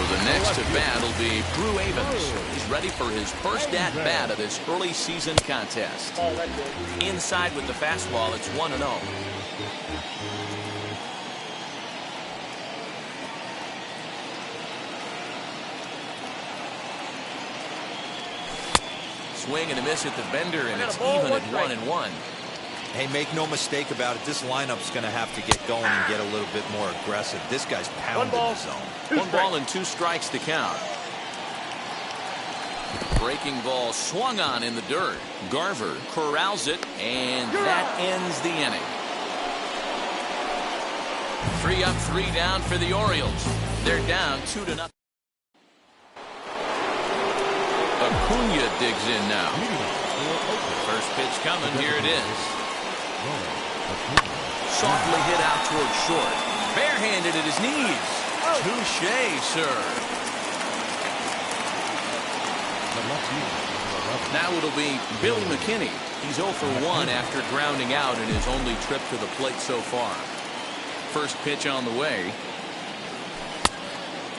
the next at bat will be Brew Avens. He's ready for his first at bat of this early season contest. Inside with the fastball, it's 1-0. Swing and a miss at the bender, and it's even at 1-1. Hey, make no mistake about it. This lineup's going to have to get going and get a little bit more aggressive. This guy's pounding the zone. 1 ball and 2 strikes to count. Breaking ball swung on in the dirt. Garver corrals it, and that ends the inning. 3 up, 3 down for the Orioles. They're down 2-0. Acuna digs in now. First pitch coming. Here it is. Softly hit out toward short. Barehanded at his knees. Touché, sir. Now it'll be Billy McKinney. He's 0 for 1 after grounding out in his only trip to the plate so far. First pitch on the way.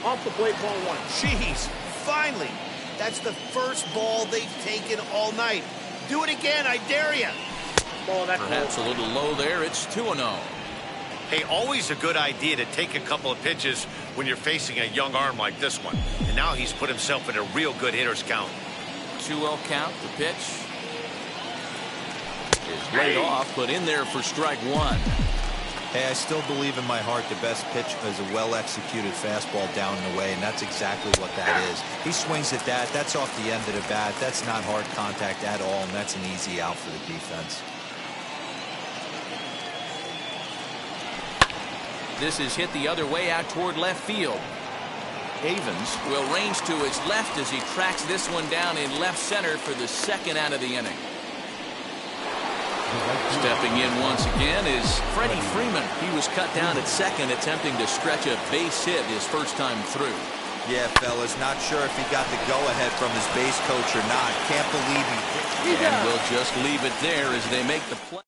Off the plate, ball 1. Jeez, finally. That's the first ball they've taken all night. Do it again, I dare you. Perhaps a little low there. It's 2-0. Hey, always a good idea to take a couple of pitches when you're facing a young arm like this one. And now he's put himself in a real good hitter's count. 2-0 count. The pitch is laid off, but in there for strike 1. Hey, I still believe in my heart the best pitch is a well-executed fastball down and away, and that's exactly what that is. He swings at that. That's off the end of the bat. That's not hard contact at all, and that's an easy out for the defense. This is hit the other way out toward left field. Avens will range to his left as he tracks this one down in left center for the second out of the inning. Stepping in once again is Freddie Freeman. He was cut down at second, attempting to stretch a base hit his first time through. Yeah, fellas, not sure if he got the go-ahead from his base coach or not. Can't believe he... And we'll just leave it there as they make the play.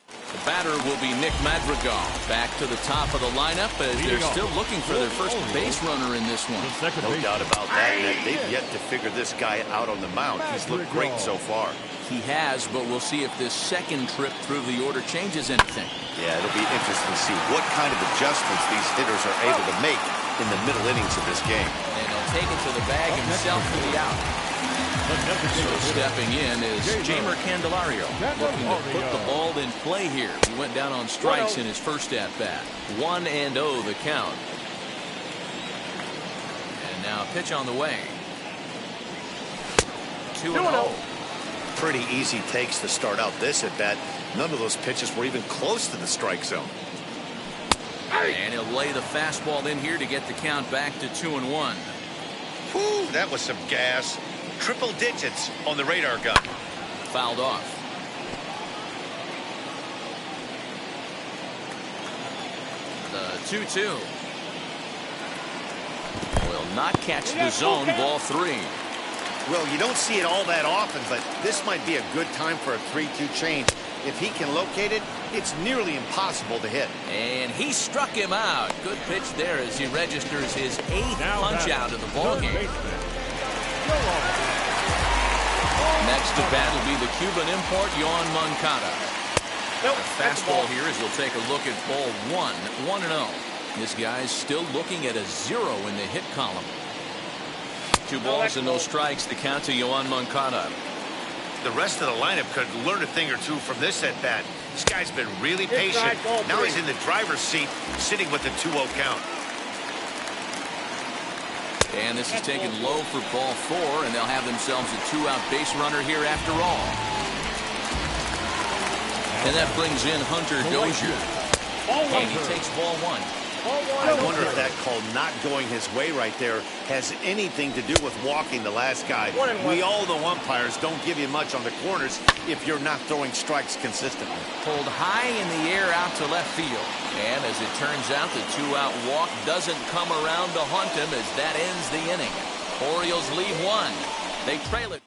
The batter will be Nick Madrigal. Back to the top of the lineup as they're still looking for their first base runner in this one. No doubt about that, Nick. They've yet to figure this guy out on the mound. He's looked great so far. He has, but we'll see if this second trip through the order changes anything. Yeah, it'll be interesting to see what kind of adjustments these hitters are able to make in the middle innings of this game. And he'll take it to the bag himself for the out. So stepping in is Jamer Candelario, looking to put the ball in play here. He went down on strikes in his first at-bat. 1-0 the count. And now pitch on the way. 2-0. Pretty easy takes to start out this at bat. None of those pitches were even close to the strike zone. And he'll lay the fastball in here to get the count back to 2-1. Whew, that was some gas. Triple digits on the radar gun. Fouled off. The 2-2 will not catch the zone. Ball 3. Well, you don't see it all that often, but this might be a good time for a 3-2 change. If he can locate it, it's nearly impossible to hit. And he struck him out. Good pitch there as he registers his 8th punch out of the ballgame. Next to bat will be the Cuban import, Yoan Moncada. The fastball here as we'll take a look at ball 1. 1-0. This guy's still looking at a 0 in the hit column. 2 balls and no strikes. The count to Yoan Moncada. The rest of the lineup could learn a thing or two from this at bat. This guy's been really patient. Now he's in the driver's seat, sitting with the 2-0 count. And this is taken low for ball 4, and they'll have themselves a 2-out base runner here after all. And that brings in Hunter Dozier. And he takes ball 1. I wonder if that call not going his way right there has anything to do with walking the last guy. We all know umpires don't give you much on the corners if you're not throwing strikes consistently. Pulled high in the air out to left field. And as it turns out, the 2-out walk doesn't come around to haunt him as that ends the inning. Orioles lead 1. They trail it.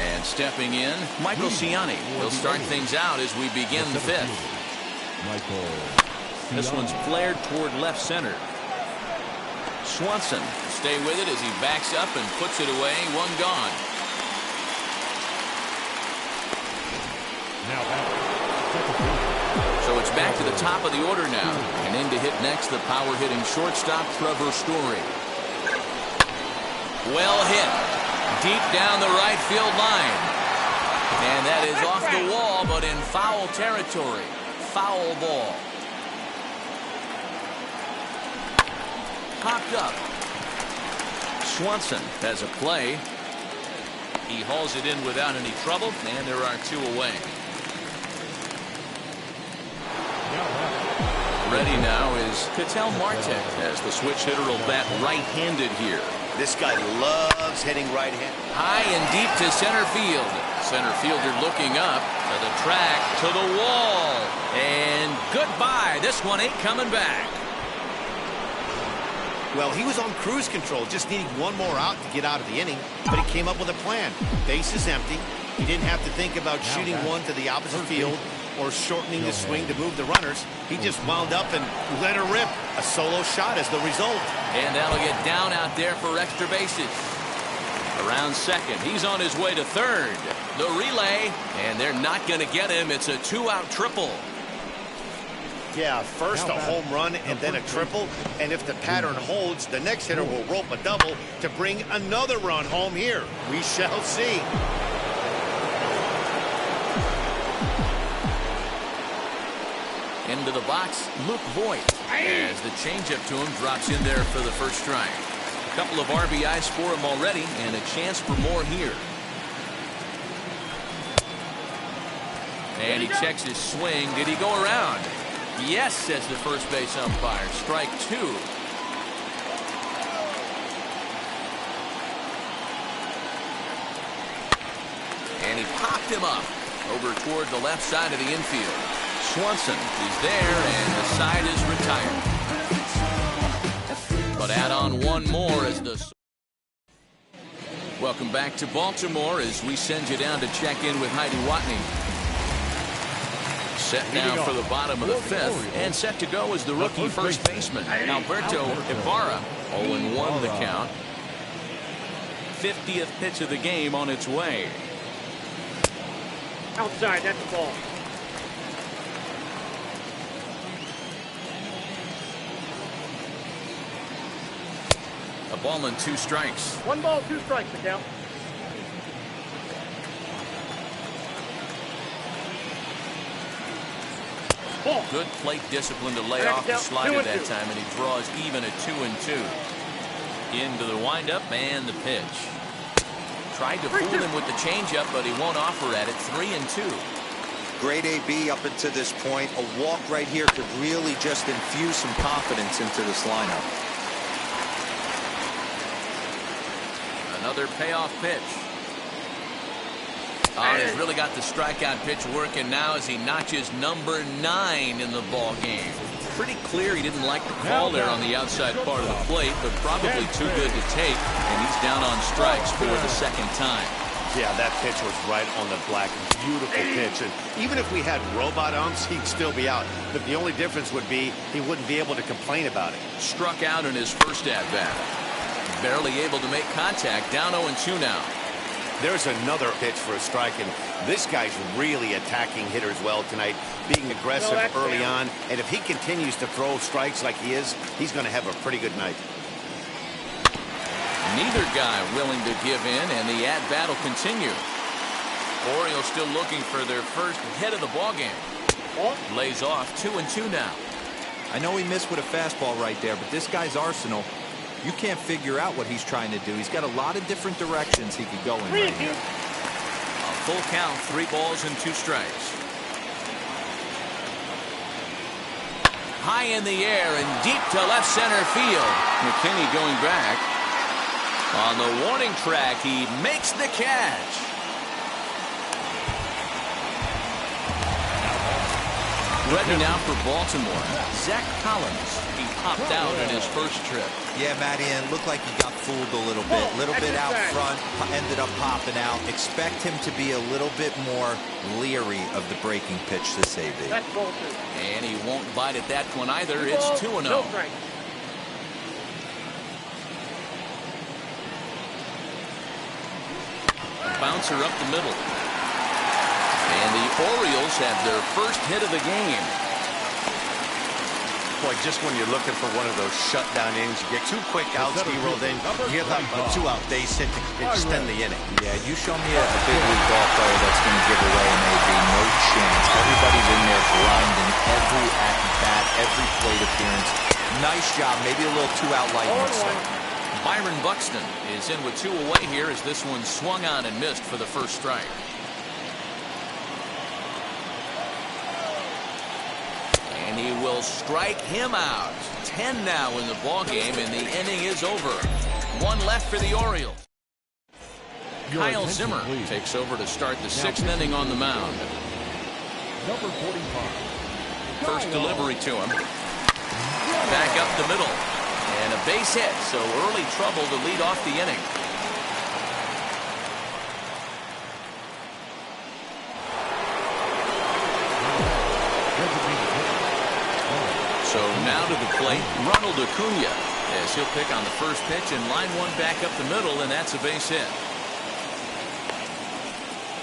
And stepping in, Michael Ciani will start things out as we begin the 5th. This one's flared toward left center. Swanson stay with it as he backs up and puts it away. One gone. So it's back to the top of the order now. And in to hit next, the power-hitting shortstop, Trevor Story. Well hit. Deep down the right field line. And that is off the wall, but in foul territory. Foul ball. Popped up. Swanson has a play. He hauls it in without any trouble, and there are two away. Ready now is Ketel Marte as the switch hitter will bat right-handed here. This guy loves hitting right-handed. High and deep to center field. Center fielder looking up to the track, to the wall. And goodbye. This one ain't coming back. Well, he was on cruise control, just needing one more out to get out of the inning. But he came up with a plan. Base is empty. He didn't have to think about shooting one to the opposite field or shortening the swing to move the runners. He just wound up and let her rip. A solo shot as the result. And that'll get down out there for extra bases. Around second. He's on his way to third. The relay, and they're not going to get him. It's a two-out triple. Yeah, first a home run and then a triple. And if the pattern holds, the next hitter will rope a double to bring another run home here. We shall see. Into the box, Luke Voigt. As the changeup to him drops in there for the first strike. A couple of RBIs for him already, and a chance for more here. And he checks his swing. Did he go around? Yes, says the first base umpire. Strike two. And he popped him up over toward the left side of the infield. Swanson is there, and the side is retired. But add on one more as the... Welcome back to Baltimore as we send you down to check in with Heidi Watney. Set now for the bottom of the fifth, and set to go is the rookie first baseman, Alberto Ibarra. 0-1 the count. 50th pitch of the game on its way. Outside, that's the ball. A ball and two strikes. 1 ball, 2 strikes, Miguel. Good plate discipline to lay off the slider that time, and he draws even at 2-2. Into the windup and the pitch. Tried to fool him with the changeup, but he won't offer at it. 3-2. Great AB up until this point. A walk right here could really just infuse some confidence into this lineup. Another payoff pitch. Oh, he's really got the strikeout pitch working now as he notches number 9 in the ball game. Pretty clear he didn't like the call there on the outside part of the plate, but probably too good to take, and he's down on strikes for the second time. Yeah, that pitch was right on the black. Beautiful pitch. And even if we had robot umps, he'd still be out. But the only difference would be he wouldn't be able to complain about it. Struck out in his first at-bat. Barely able to make contact. Down 0-2 now. There's another pitch for a strike, and this guy's really attacking hitters well tonight, being aggressive early on. And if he continues to throw strikes like he is, he's going to have a pretty good night. Neither guy willing to give in, and the at-bat will continue. Orioles still looking for their first hit of the ballgame. Lays off 2-2 now. I know he missed with a fastball right there, but this guy's arsenal, you can't figure out what he's trying to do. He's got a lot of different directions he could go in right here. A full count, 3 balls and 2 strikes. High in the air and deep to left center field. McKinney going back. On the warning track, he makes the catch. Ready now for Baltimore. Zach Collins. He popped out in his first trip. Yeah, Matty, and it looked like he got fooled a little bit. Little bit out front, ended up popping out. Expect him to be a little bit more leery of the breaking pitch this AB. And he won't bite at that one either. It's 2-0. Bouncer up the middle. And the Orioles have their first hit of the game. Boy, just when you're looking for one of those shutdown innings, you get 2 quick outs, D-roll, then you get a 2-out base hit to extend the inning. Yeah, you show me a big league ball player that's going to give away an AB, no chance. Everybody's in there grinding every at-bat, every plate appearance. Nice job, maybe a little 2-out lightning. Byron Buxton is in with 2 away here as this one swung on and missed for the first strike. And he will strike him out. 10 now in the ball game, and the inning is over. 1 left for the Orioles. Kyle Zimmer takes over to start the 6th inning on the mound. Number 45. First delivery to him. Back up the middle. And a base hit, so early trouble to lead off the inning. So now to the plate, Ronald Acuna, as he'll pick on the first pitch and line one back up the middle, and that's a base hit.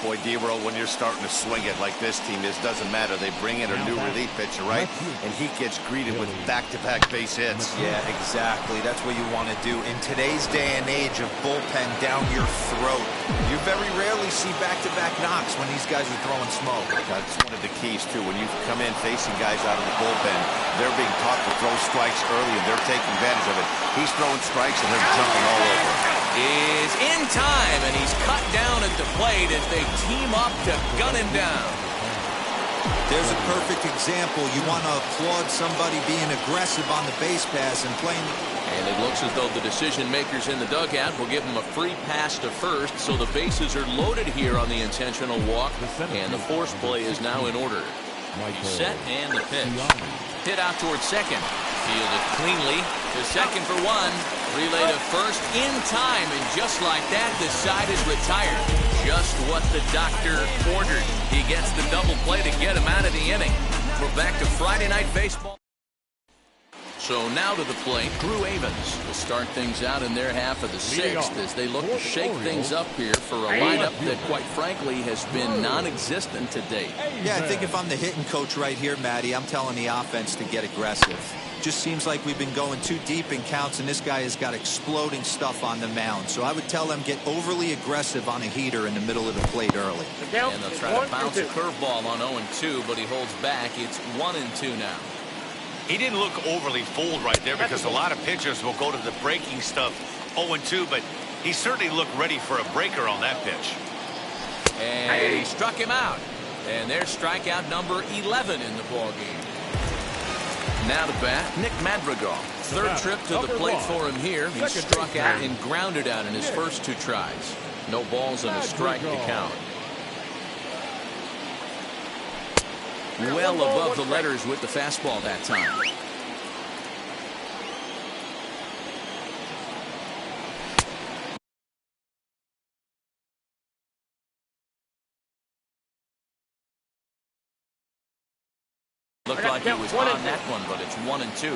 Boy, D-roll, when you're starting to swing it like this team is, doesn't matter. They bring in a new relief pitcher, right? And he gets greeted with back-to-back base hits. Yeah, exactly. That's what you want to do. In today's day and age of bullpen down your throat, you very rarely see back-to-back knocks when these guys are throwing smoke. That's one of the keys, too. When you come in facing guys out of the bullpen, they're being taught to throw strikes early, and they're taking advantage of it. He's throwing strikes, and they're jumping all over. Is in time, and he's cut down at the plate as they team up to gun him down. There's a perfect example. You want to applaud somebody being aggressive on the base pass and playing. And it looks as though the decision makers in the dugout will give him a free pass to first, so the bases are loaded here on the intentional walk, and the force play is now in order. He's set, and the pitch. Hit out towards second. Fielded cleanly to second for 1. Relay to first in time, and just like that, the side is retired. Just what the doctor ordered. He gets the double play to get him out of the inning. We're back to Friday Night Baseball. So now to the plate, Drew Avens will start things out in their half of the 6th as they look to shake things up here for a lineup that, quite frankly, has been non-existent to date. Yeah, I think if I'm the hitting coach right here, Matty, I'm telling the offense to get aggressive. Just seems like we've been going too deep in counts, and this guy has got exploding stuff on the mound. So I would tell them get overly aggressive on a heater in the middle of the plate early. And they'll try to bounce a curveball on 0-2, but he holds back. It's 1-2 now. He didn't look overly fooled right there because a lot of pitchers will go to the breaking stuff 0-2, but he certainly looked ready for a breaker on that pitch. And he struck him out. And there's strikeout number 11 in the ballgame. Now to bat, Nick Madrigal. Third trip to the plate for him here. He struck out and grounded out in his first 2 tries. No balls and a strike to count. Well above the letters with the fastball that time. Looked like he was on that one, but it's 1-2.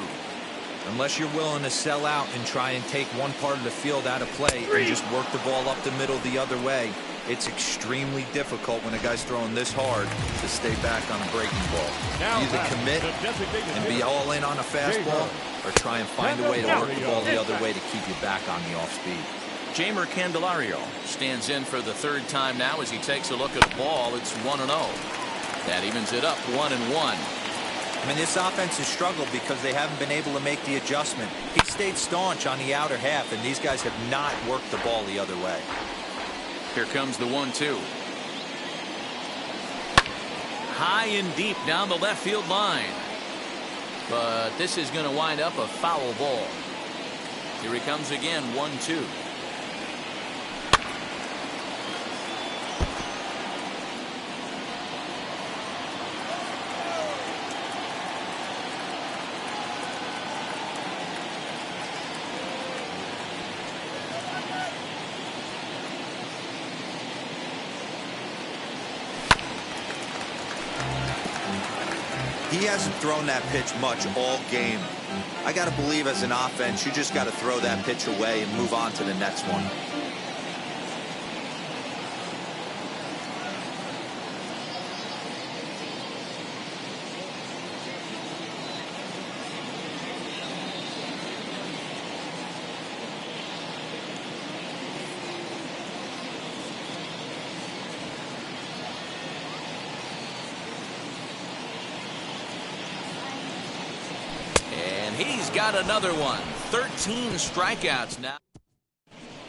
Unless you're willing to sell out and try and take one part of the field out of play and just work the ball up the middle the other way, it's extremely difficult when a guy's throwing this hard to stay back on a breaking ball. Either commit and be all in on a fastball or try and find a way to work the ball the other way to keep you back on the off speed. Jamer Candelario stands in for the 3rd time now as he takes a look at the ball. It's 1-0. That evens it up 1-1. I mean, this offense has struggled because they haven't been able to make the adjustment. He stayed staunch on the outer half, and these guys have not worked the ball the other way. Here comes the 1-2. High and deep down the left field line. But this is going to wind up a foul ball. Here he comes again, 1-2. He hasn't thrown that pitch much all game. I got to believe as an offense, you just got to throw that pitch away and move on to the next one. He's got another one. 13 strikeouts now.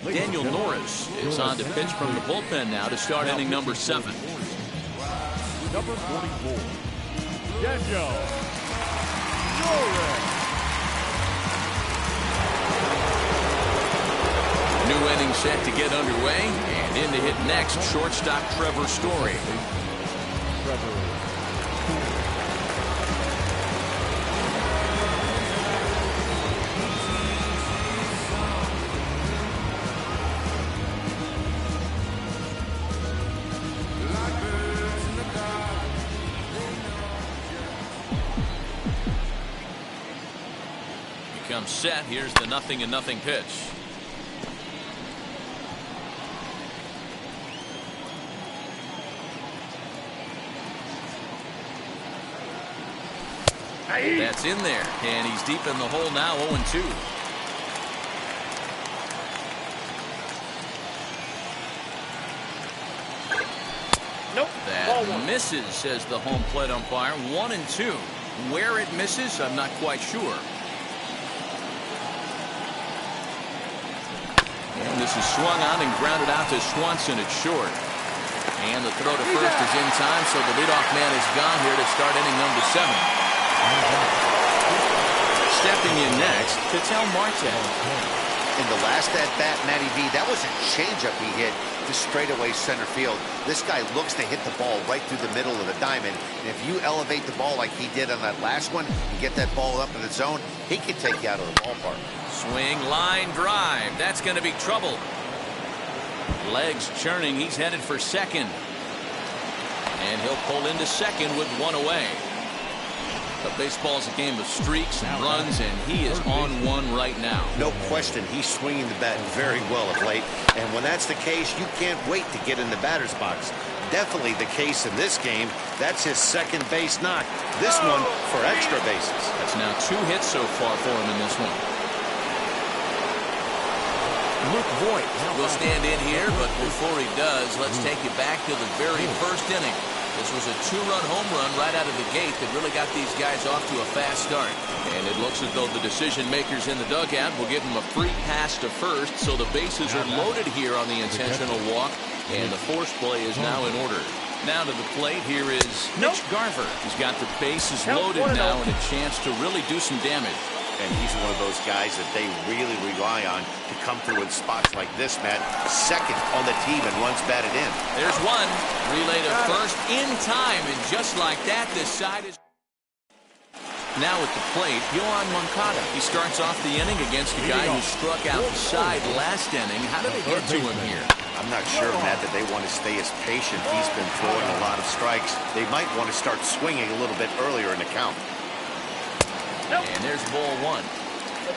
Daniel Norris is on to pitch from the bullpen now to start inning number 7. Number 44, Daniel Norris. New inning set to get underway, and in to hit next, shortstop Trevor Story. Comes set. Here's the 0-0 pitch. That's in there, and he's deep in the hole now. 0-2. Nope. That misses, says the home plate umpire. 1-2. Where it misses, I'm not quite sure. And this is swung on and grounded out to Swanson at short. And the throw to first is in time, so the leadoff man is gone here to start inning number 7. Stepping in next, Ketel Marte. In the last at-bat, Matty V, that was a changeup he hit to straightaway center field. This guy looks to hit the ball right through the middle of the diamond. And if you elevate the ball like he did on that last one and get that ball up in the zone, he can take you out of the ballpark. Swing, line drive. That's going to be trouble. Legs churning. He's headed for second. And he'll pull into second with one away. But baseball's a game of streaks and runs, and he is on one right now. No question, he's swinging the bat very well of late. And when that's the case, you can't wait to get in the batter's box. Definitely the case in this game. That's his second base knock. This one for extra bases. That's now 2 hits so far for him in this one. Luke Voigt will stand in here, but before he does, let's take you back to the very first inning. This was a 2-run home run right out of the gate that really got these guys off to a fast start. And it looks as though the decision makers in the dugout will give him a free pass to first, so the bases are loaded here on the intentional walk, and the force play is now in order. Now to the plate, here is Mitch Garver. He's got the bases loaded now and a chance to really do some damage. And he's one of those guys that they really rely on to come through in spots like this, Matt. Second on the team and runs batted in. There's one. Relay to first in time, and just like that, this side is... Now at the plate, Yohan Moncada. He starts off the inning against a guy who struck out the side last inning. How did they get to him here? I'm not sure, Matt, that they want to stay as patient. He's been throwing a lot of strikes. They might want to start swinging a little bit earlier in the count. And there's ball 1.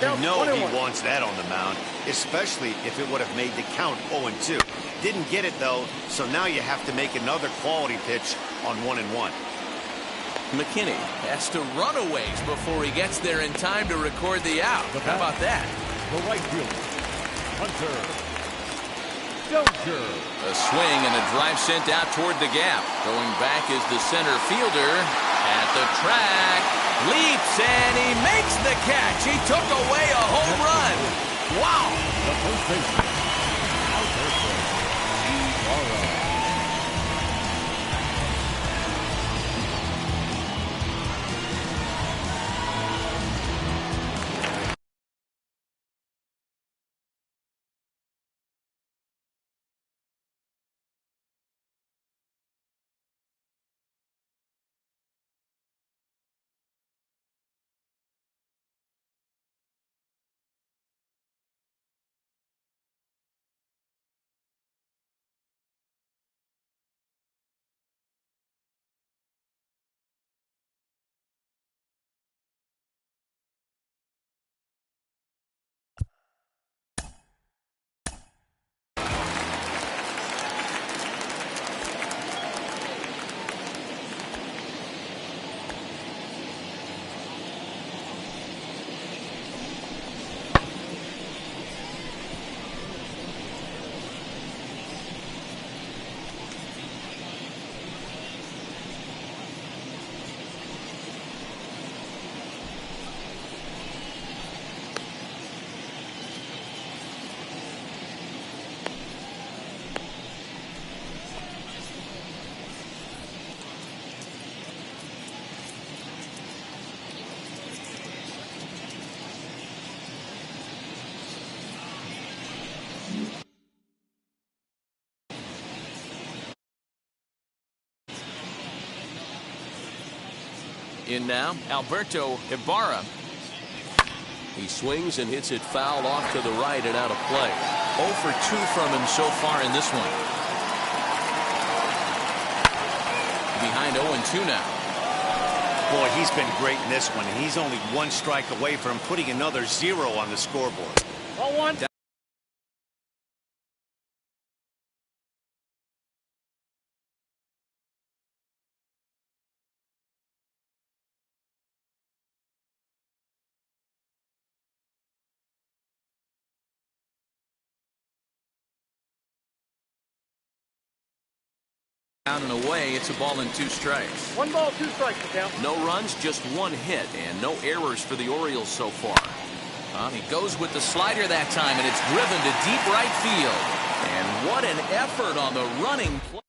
You know he wants that on the mound, especially if it would have made the count 0-2. Didn't get it, though, so now you have to make another quality pitch on 1-1. McKinney has to run a ways before he gets there in time to record the out. How about that? The right fielder, Hunter Dozier. A swing and a drive sent out toward the gap. Going back is the center fielder at the track. Leaps and he makes the catch. He took away a home run. Wow. The first baseman, Alberto. In now, Alberto Ibarra. He swings and hits it foul off to the right and out of play. 0 for 2 from him so far in this one. Behind 0-2 now. Boy, he's been great in this one. He's only 1 strike away from putting another 0 on the scoreboard. 0-1. Down and away, it's a ball and 2 strikes. 1 ball, 2 strikes, count. No runs, just 1 hit, and no errors for the Orioles so far. He goes with the slider that time, and it's driven to deep right field. And what an effort on the running play.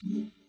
Mm-hmm.